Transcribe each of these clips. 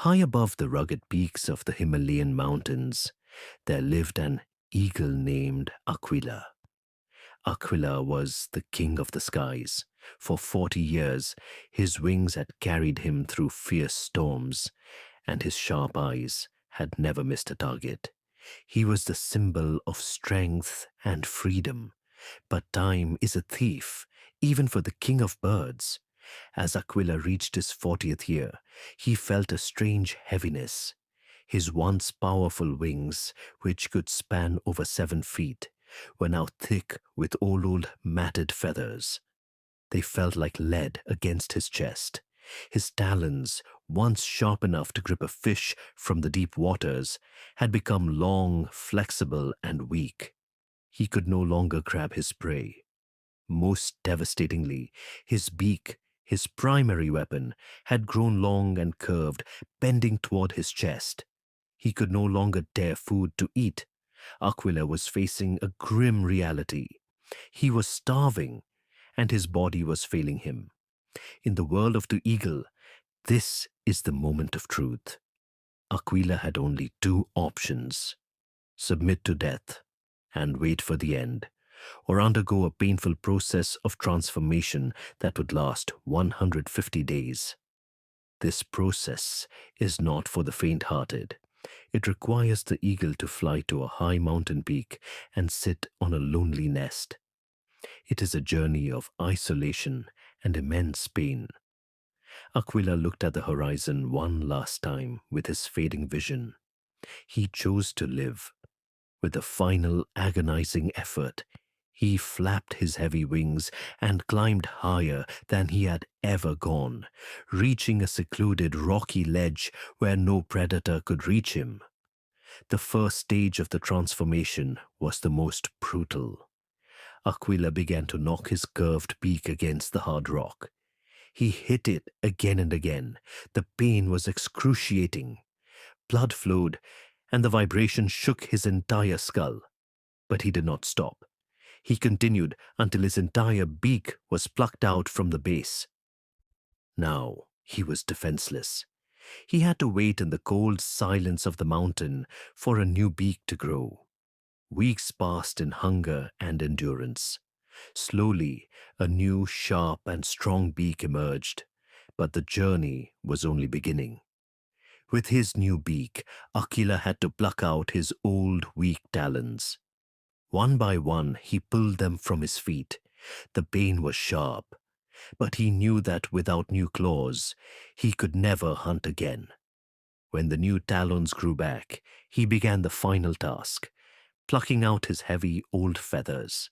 High above the rugged peaks of the Himalayan mountains, there lived an eagle named Aquila. Aquila was the king of the skies. For 40 years, his wings had carried him through fierce storms, and his sharp eyes had never missed a target. He was the symbol of strength and freedom. But time is a thief, even for the king of birds. As Aquila reached his 40th year, he felt a strange heaviness. His once powerful wings, which could span over 7 feet, were now thick with old matted feathers. They felt like lead against his chest. His talons, once sharp enough to grip a fish from the deep waters, had become long, flexible, and weak. He could no longer grab his prey. Most devastatingly, his beak, his primary weapon, had grown long and curved, bending toward his chest. He could no longer tear food to eat. Aquila was facing a grim reality. He was starving, and his body was failing him. In the world of the eagle, this is the moment of truth. Aquila had only two options: submit to death and wait for the end, or undergo a painful process of transformation that would last 150 days. This process is not for the faint-hearted. It requires the eagle to fly to a high mountain peak and sit on a lonely nest. It is a journey of isolation and immense pain. Aquila looked at the horizon one last time with his fading vision. He chose to live. With a final agonizing effort, he flapped his heavy wings and climbed higher than he had ever gone, reaching a secluded rocky ledge where no predator could reach him. The first stage of the transformation was the most brutal. Aquila began to knock his curved beak against the hard rock. He hit it again and again. The pain was excruciating. Blood flowed, and the vibration shook his entire skull. But he did not stop. He continued until his entire beak was plucked out from the base. Now he was defenseless. He had to wait in the cold silence of the mountain for a new beak to grow. Weeks passed in hunger and endurance. Slowly, a new, sharp, and strong beak emerged, but the journey was only beginning. With his new beak, Aquila had to pluck out his old, weak talons. One by one, he pulled them from his feet. The pain was sharp, but he knew that without new claws, he could never hunt again. When the new talons grew back, he began the final task: plucking out his heavy old feathers.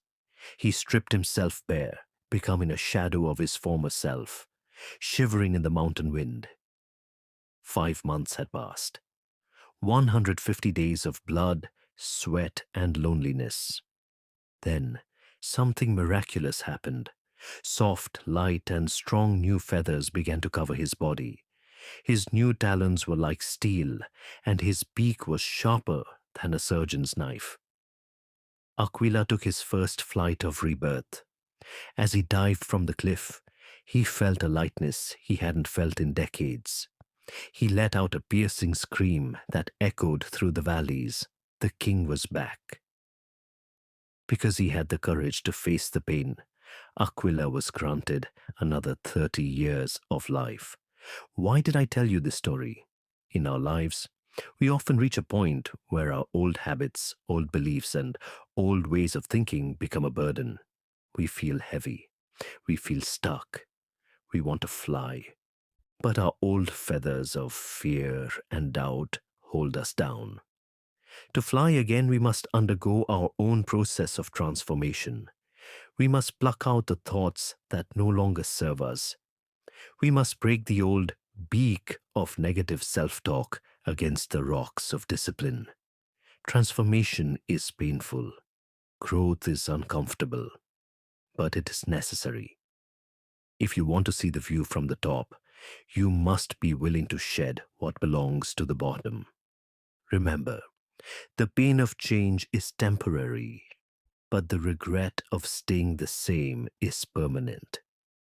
He stripped himself bare, becoming a shadow of his former self, shivering in the mountain wind. 5 months had passed. 150 days of blood, sweat, and loneliness. Then, something miraculous happened. Soft, light, and strong new feathers began to cover his body. His new talons were like steel, and his beak was sharper than a surgeon's knife. Aquila took his first flight of rebirth. As he dived from the cliff, he felt a lightness he hadn't felt in decades. He let out a piercing scream that echoed through the valleys. The king was back. Because he had the courage to face the pain, Aquila was granted another 30 years of life. Why did I tell you this story? In our lives, we often reach a point where our old habits, old beliefs, and old ways of thinking become a burden. We feel heavy. We feel stuck. We want to fly. But our old feathers of fear and doubt hold us down. To fly again, we must undergo our own process of transformation. We must pluck out the thoughts that no longer serve us. We must break the old beak of negative self-talk against the rocks of discipline. Transformation is painful. Growth is uncomfortable. But it is necessary. If you want to see the view from the top, you must be willing to shed what belongs to the bottom. Remember, the pain of change is temporary, but the regret of staying the same is permanent.